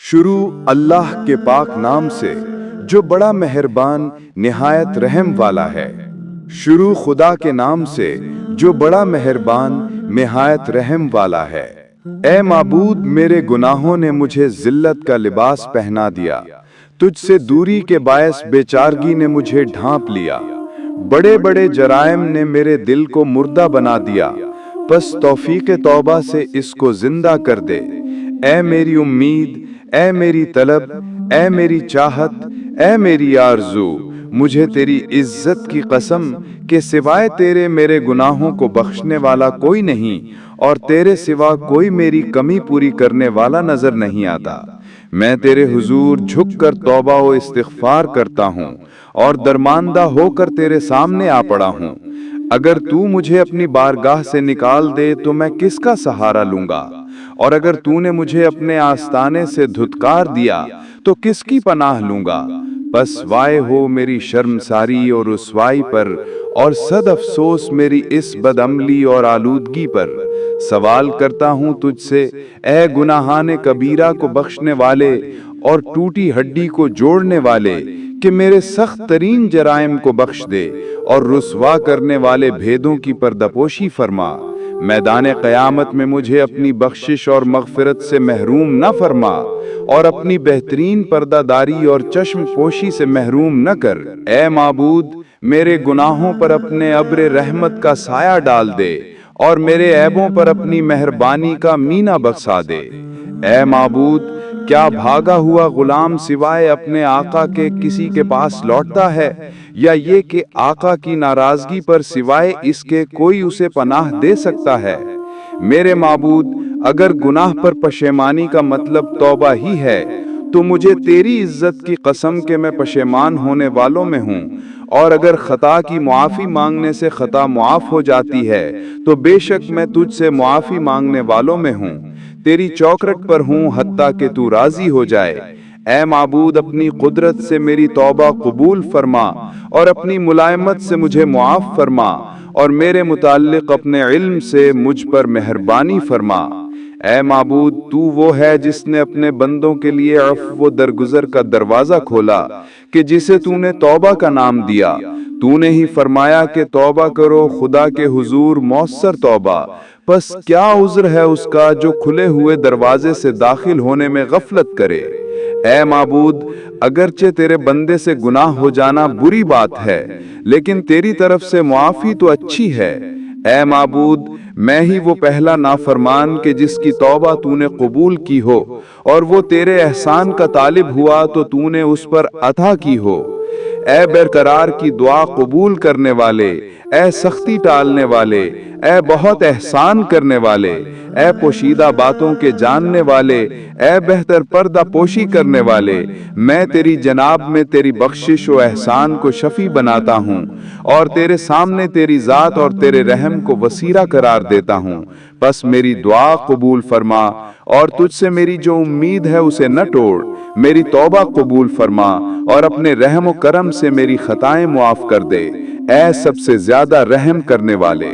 शुरू अल्लाह के पाक नाम से जो बड़ा मेहरबान निहायत रहम वाला है। शुरू खुदा के नाम से जो बड़ा मेहरबान निहायत रहम वाला है। ए माबूद, मेरे गुनाहों ने मुझे जिल्लत का लिबास पहना दिया, तुझसे दूरी के बायस बेचारगी ने मुझे ढांप लिया। बड़े बड़े जराइम ने मेरे दिल को मुर्दा बना दिया, बस तौफीक तौबा से इसको जिंदा कर दे। ए मेरी उम्मीद, ए मेरी तलब, ए मेरी चाहत, ए मेरी आरज़ू, मुझे तेरी इज्जत की कसम के सिवाय तेरे मेरे गुनाहों को बख्शने वाला कोई नहीं और तेरे सिवा कोई मेरी कमी पूरी करने वाला नजर नहीं आता। मैं तेरे हुजूर झुककर तौबा व इस्तिग़फ़ार करता हूँ और दरमानदा होकर तेरे सामने आ पड़ा हूँ। अगर तू मुझे अपनी बारगाह से निकाल दे तो मैं किसका सहारा लूंगा, और अगर तूने मुझे अपने आस्ताने से धुतकार दिया तो किसकी पनाह लूंगा। बस वाय हो मेरी शर्मसारी और रुसवाई पर, और सद अफसोस मेरी इस बदअमली और आलूदगी पर। सवाल करता हूँ तुझसे, ए गुनाहाने कबीरा को बख्शने वाले और टूटी हड्डी को जोड़ने वाले, कि मेरे सख्त तरीन जराइम को बख्श दे और रुसवा करने वाले भेदों की पर्दापोशी फरमा। मैदान क़यामत में मुझे अपनी बख्शिश और मग़फ़िरत से महरूम न फरमा और अपनी बेहतरीन पर्दादारी और चश्म पोशी से महरूम न कर। ए माबूद, मेरे गुनाहों पर अपने अब्र रहमत का साया डाल दे और मेरे ऐबों पर अपनी मेहरबानी का मीना बख्शा दे। ए माबूद, क्या भागा हुआ गुलाम सिवाय अपने आका के किसी के पास लौटता है, या ये कि आका की नाराजगी पर सिवाय इसके कोई उसे पनाह दे सकता है। मेरे माबूद, अगर गुनाह पर पशेमानी का मतलब तौबा ही है तो मुझे तेरी इज्जत की कसम के मैं पशेमान होने वालों में हूँ, और अगर खता की मुआफ़ी मांगने से खता मुआफ़ हो जाती है तो बेशक मैं तुझसे मुआफ़ी मांगने वालों में हूँ। तेरी चौखट पर हूँ हत्ता कि तू राजी हो जाए। ए माबूद, अपनी कुदरत से मेरी तौबा कबूल फरमा और अपनी मुलायमत से मुझे मुआफ़ फरमा, और मेरे मुताल्लिक़ अपने इल्म से मुझ पर मेहरबानी फरमा। ए माबूद, तू वो है जिसने अपने बंदों के लिए अफ़्व व दरगुजर का दरवाज़ा खोला, कि जिसे तूने तौबा का नाम दिया। तूने ही फरमाया कि तौबा करो खुदा के हुजूर मौसर तौबा, बस क्या उज़्र है उसका जो खुले हुए दरवाजे से दाखिल होने में गफलत करे। ए माबूद, अगरचे तेरे बंदे से गुनाह हो जाना बुरी बात है, लेकिन तेरी तरफ से मुआफ़ी तो अच्छी है। ए माबूद, मैं ही वो पहला नाफरमान के जिसकी तौबा तूने कबूल की हो और वो तेरे एहसान का तालिब हुआ तो तूने उस पर अता की हो। ए बेकरार की दुआ कबूल करने वाले, ए सख्ती टालने वाले, ए बहुत एहसान करने वाले, ए पोशीदा बातों के जानने वाले, ए बेहतर पर्दा पोशी करने वाले, मैं तेरी जनाब में तेरी बख्शिश व एहसान को शफी बनाता हूँ और तेरे सामने तेरी ज़ात और तेरे रहम को वसीरा करार देता हूँ। बस मेरी दुआ कबूल फरमा और तुझसे मेरी जो उम्मीद है उसे न तोड़। मेरी तौबा कबूल फरमा और अपने रहम व करम से मेरी खताएं मुआफ़ कर दे। ऐ सबसे ज्यादा रहम करने वाले।